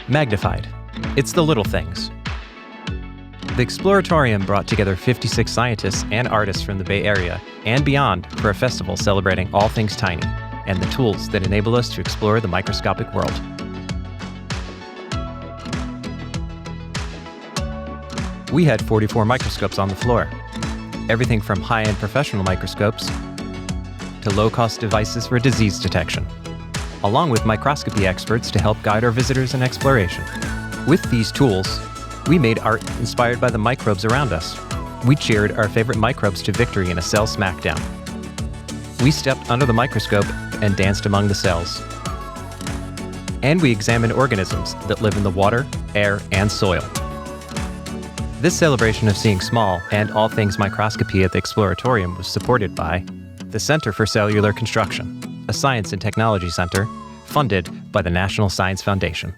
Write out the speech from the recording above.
Magnified. It's the little things. The Exploratorium brought together 56 scientists and artists from the Bay Area and beyond for a festival celebrating all things tiny and the tools that enable us to explore the microscopic world. We had 44 microscopes on the floor. Everything from high-end professional microscopes to low-cost devices for disease detection, along with microscopy experts to help guide our visitors in exploration. With these tools, we made art inspired by the microbes around us. We cheered our favorite microbes to victory in a cell smackdown. We stepped under the microscope and danced among the cells. And we examined organisms that live in the water, air, and soil. This celebration of seeing small and all things microscopy at the Exploratorium was supported by the Center for Cellular Construction, a science and technology center funded by the National Science Foundation.